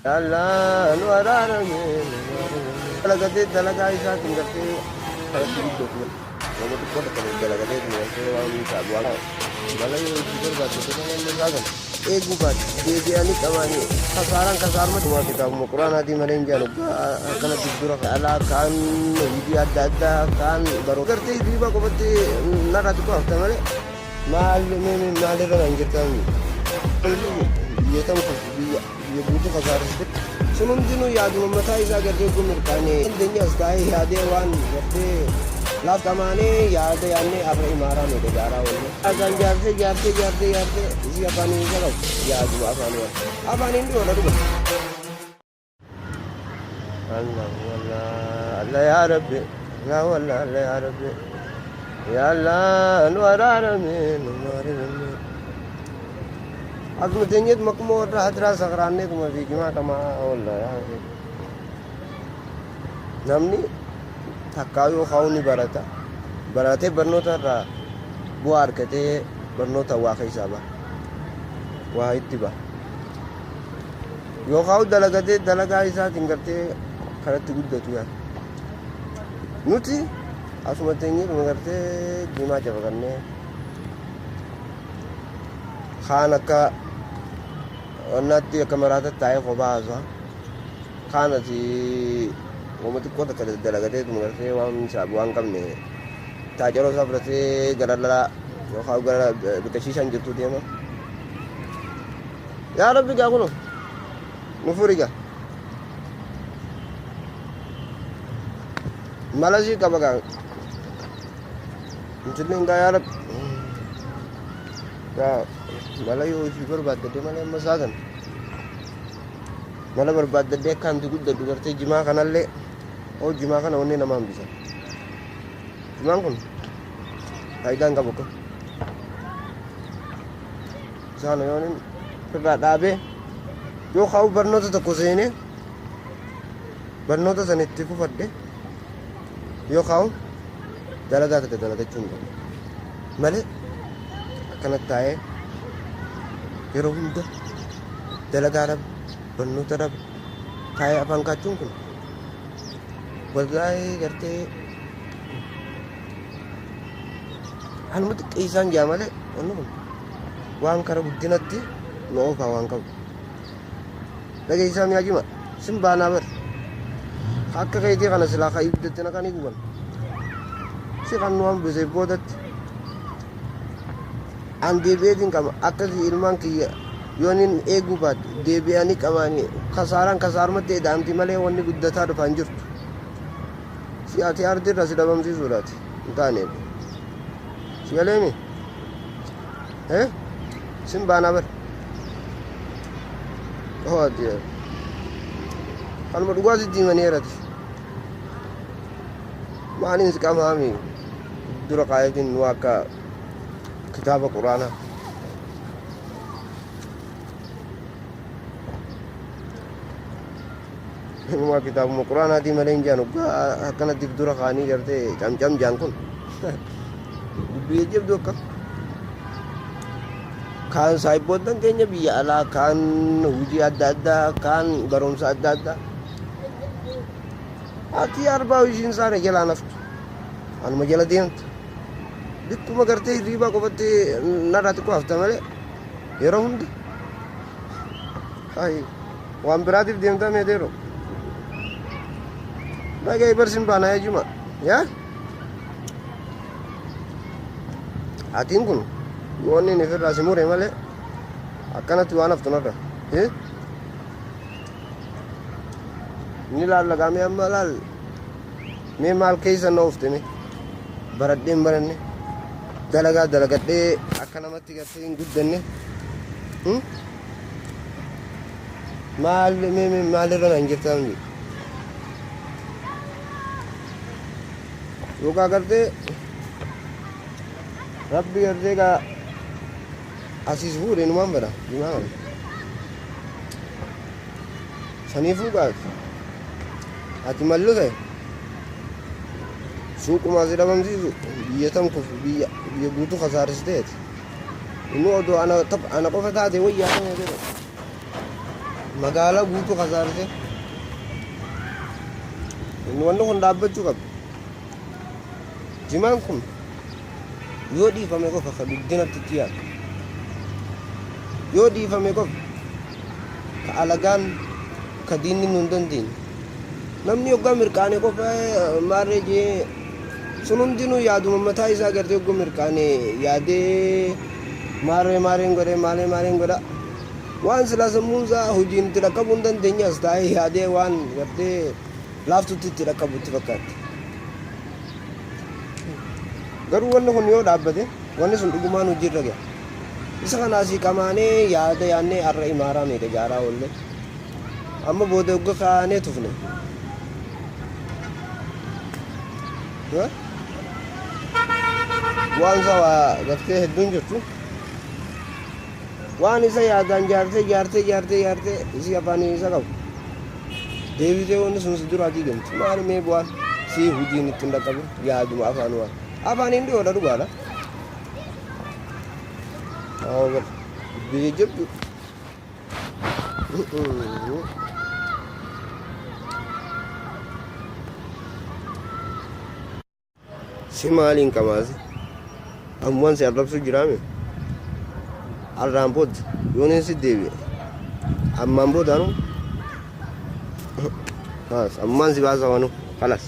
Allah nu araarame dalagatee dalagaa isaatiin gartee kanatti guddatu nama xiqqoota kan dalagatee gartee waan isaa bu'aa mala yoo itti barbaadatu nama isaa kan eeguu baate deebi'anii qabaanii kasaaruma dhumaa kitaabuma quraanaatii malee hin jaanu akkanatti dura alaa kaan hojii adda addaa kaan baroo gartee riibaa qofatti narraa xiqqoo hafta malee maalirra kan jirtan biyya tamtu biyya guutuu kasaariste sun hundinuu yaaduma mataa isaa gartee kun mirkaanee dandeenyas taa'ee yaadee waan gartee laftamaanee yaada yaadnee abra imaaraa nuti gaaraa oolle agaan jaartee isii afaanii isa qabu yaaduma afaanii dhiyoo dhuga Allah yaa rabbi yaa wallah Allah yaa rabbi yaa Allah nu araarame akkuma teenyeet makuma warra hadiraa sakraannee kuma fiigimaa qamaa oolla namni takkaa yoo kaa'u ni baratee barnoota irraa bu'aa argatee barnoota waa keessaa ba'a waa itti ba'a yoo kaa'u dalagatee dalagaa isaatiin gartee kanatti guddatu yaa nuti asuma teenyee kuma gartee diimaa jabaqannee kaan akka onnatti akka maraatatti taa'ee kophaa haasawaa kaan ati wama xiqqoota akka dalagatee gartee waan isaa bu'aa hin qabne taajaroo isaa fudhatee gara lalaa yookaan gara biqilchiishaan jirtu deema yaa rabbi gaa kuno nu furi gaa mala sii qaba gaa intalleen gaa yaa rabbi gaa mala yoo ishii barbaaddadde malee amma isaa kan mala barbaaddadde akkaanti guddaddu gartee jimaa kanallee oo jimaa kana wanni nama hambisa jimaan kun faayidaa hin qabu akka isaan yoonin irraa dhaabee yoo kaa'u barnoota tokko seenee barnoota san itti fufadhe yoo kaa'u dalagaa takka dalagachuu hin qabu malee akkanatti taa'ee yeroo hunda dalagaa dhabe barnoota dhabe taa'ee afaan kaachuun kun wallaahi gartee hanuma xiqqeessaan jaa malee wanni kun waan kara guddinatti nu oofaa waan qabu dhageessaa mi'a jima sin baanaa bar akka keetii kana silaa ka ibdatti naqanii guban si kan nu hambisee boodatti an deebi'eetiin qaba akkasii ilmaan kiyya yoonin eeguu baadde deebi'anii qabaanii kasaarumatti eda'amti malee wanni guddataa dhufaan jirtu si ati ardirra si dhabamsiisuudhaati hin taaneef si galeemi sin baanaa bar ati kanuma dhugaa sitti himaneerati maaliin si qamaami dura qaayetiin nu akka kitaaba quraanaa Uma kitaabuma quraanaatii malee hin jaanu akkanatti dura kaanii gartee camcam jaan kun dubbii jabdu akka kaan saayibboottan keenya biyya alaa kaan hojii adda addaa kaan barumsa adda addaa ati arbaa ishiin saane jalaa naftu anuma jala deemtu bikkuma gartee hirriibaa qofatti narraa xiqqoo hafta malee yeroo hunda waan biraatiif deemtaa meeteeroo Nagai bersin bana ya cuma, ya. Atin kun, goni ni firda simure male, akan tu anaf tu nada, Ni lal kami amma lal, me mal kaisa nofte ni, barat dem baran ni, dalagat de akan amat tiga ting gudden ni, mal me malir anjir tamni. Yoga करते रब्बी करते का आशीष पूरे नुमान बना दिमाग शनीफू का आती मल्लू है सूक माज़िरा बंदी ये तम कुछ ये बूतू खसार से थे इन्हों दो आना तब आना को फटा दे वो यार magaalaa guutuu kasaarte. Wanni kun dhaabbachuu qaba. Jimaan kun yoo dhiifame qofa ka guddinatti itti yaadu. Yoo dhiifame qofa ka alagaan ka diinni nu hin dandeenye. Namni yoggaa mirqaane qofa maarree jee sun hundinuu yaaduma mataa isaa gartee yoggaa mirqaane yaadee maarreen godha. Waan silaa sammuun isaa hojiin itti dhaqqabuu hin dandeenye as taa'ee yaadee waan gartee laaftutti itti dhaqqabutti fakkaatti. Garuu wanni kun yoo dhaabbate wanni sun dhugumaan hojiirra gaha. Isa kanaasii qamaanee yaada yaannee har'a imaaraa meeqa jaaraa oolle. Amma booda yogga kaanee tufne. Waan isaa waa gartee hedduun jirtu. Waan isa yaadaan jaartee isi afaanii isa qabu. Deebitee wanni sun si duraa diigamti. Maali mee bu'aan si hojiin ittiin dhaqqabu yaaduma afaan waan. Afaaniin dhiyoodha dhugaadha. Biyya jabdu. Si maaliin qamaase? Ammumaan si arrabsuu jiraame? Arraan booda yooniin si deebi'e. Ammaan boodaanu? Ammumaan si baasa waanu. Kalas.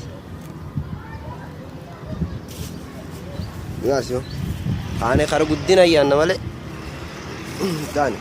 Yaas yoo. Kaanee kara guddina ayyaanna malee. Taane.